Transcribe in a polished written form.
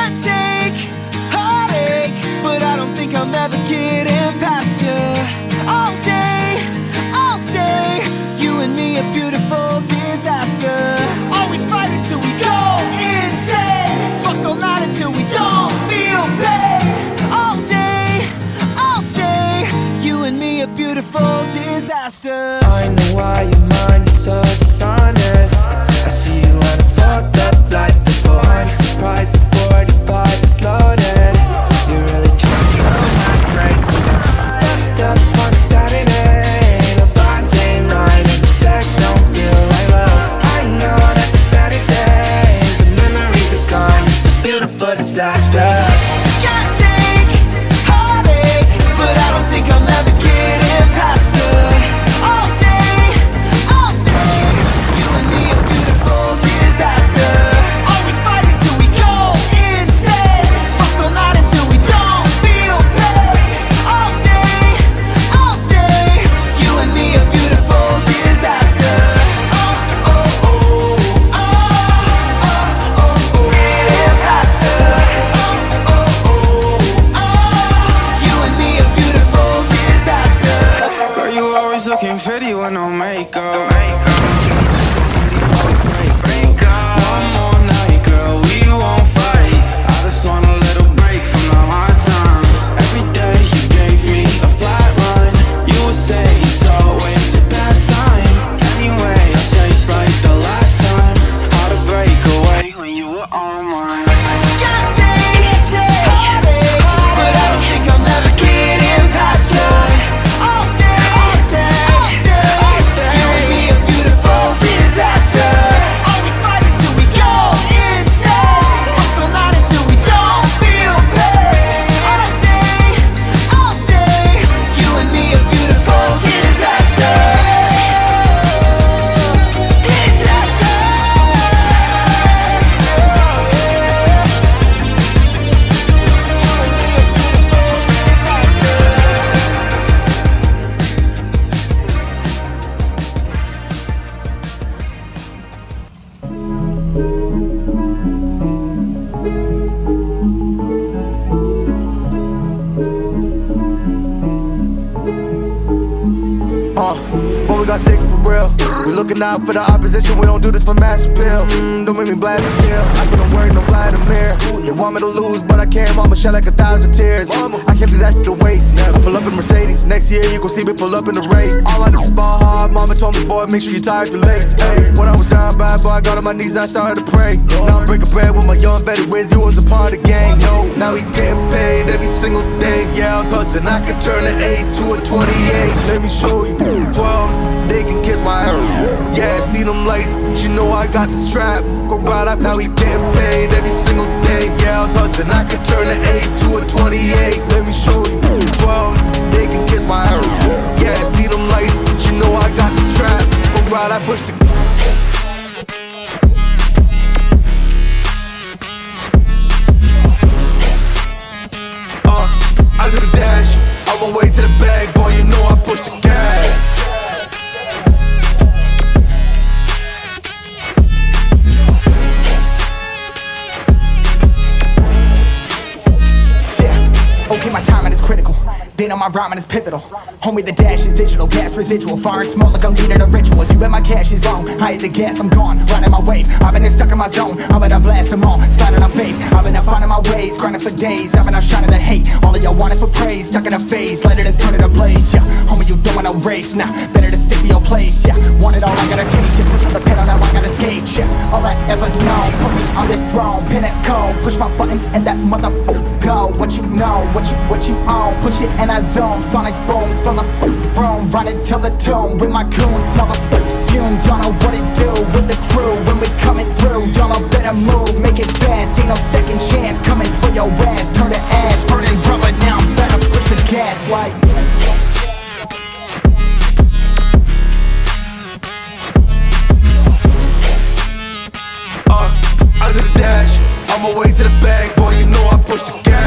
Can't take heartache, but I don't think I'm ever getting past you. All day, I'll stay, you and me a beautiful disaster. Always fighting till we go insane. Fuck all night until we don't feel pain. All day, I'll stay, you and me a beautiful disaster. I know why your mind is so dishonest. I see you and I'm fucked up like before. I'm surprised the 45 is loaded. You really trying to come out great. So fucked up on a Saturday. The vibes ain't right and the sex don't feel like love. I know that there's better days. The memories are gone, it's a beautiful disaster. Can't take heartache, but I don't think I'm ever getting past you. All day, I'll stay, you and me a beautiful disaster. Always fighting till we go insane. Fuck all night until we don't feel pain. All day, I'll stay, you and me a beautiful disaster. Getting past you. You and me a beautiful disaster. Girl, you always looking pretty with no makeup. One more night, girl, we won't fight. I just want a little break from the hard times. Every day you gave me a flat run. You would say it's always a bad time. Anyway, I say it's like the last time. How to break away when you were on mine. Can't take heartache, but I don't think I'm ever getting past you. All day, I'll stay, you and me a beautiful disaster. Always fighting till we go insane. Fuck all night until we don't feel pain. All day, I'll stay, you and me a beautiful disaster. But we got sticks for real. We looking out for the opposition, we don't do this for mass appeal. Don't make me blast it still. I couldn't work no Vladimir. They want me to lose, but I can't. Mama shed like 1,000 tears. I can't do that shit to waste. I pull up in Mercedes. Next year you gon' see me pull up in the race. All I do is ball hard. Mama told me, boy, make sure you tie up your legs. Hey, when I was down bad, boy, I got on my knees and I started to pray. Now I'm breaking bread with my young vet. Wiz, you was a part of the gang. Yo, now he getting paid every single day. Yeah, I was hustling. I could turn an 8 to a 28. Let me show you. 12, they can kiss my ass. Yeah, see them lights, but you know I got the strap. Go right up, now he getting paid every single day. Yeah, I was hustling, I could turn an 8 to a 28. Let me show you. 12, they can kiss my ass. Yeah, see them lights, but you know I got the strap. Go right, I push the I do the dash, on my way to the bag, boy, you know I push the gas. Okay, my timing is critical. They know my rhyming is pivotal. Homie, the dash is digital, gas residual. Fire and smoke like I'm leading a ritual. You bet my cash is on. I hit the gas, I'm gone. Riding my wave. I've been stuck in my zone. I'm gonna blast them all. Sliding on faith. I've been out finding my ways. Grinding for days. I've been out shining the hate. All of y'all wanted for praise. Stuck in a phase. Light it and turn it ablaze. Yeah, homie, you don't want no race. Nah, better to stick to your place. Yeah, want it all, I gotta taste it. Push on the pedal, now I gotta skate. Yeah, all I ever known. Put me on this throne. Pinnacle. Push my buttons and that motherfucker go. What you know, what you own. Push it and I zone. Sonic booms for the room. Run it till the tomb with my goons. Smell the fumes. Y'all know what it do with the crew when we coming through. Y'all know better move, make it fast. Ain't no second chance coming for your ass. Turn to ash, burning rubber. Now I'm better push the gas like. I do the dash, on my way to the bag, boy, you know I push the gas.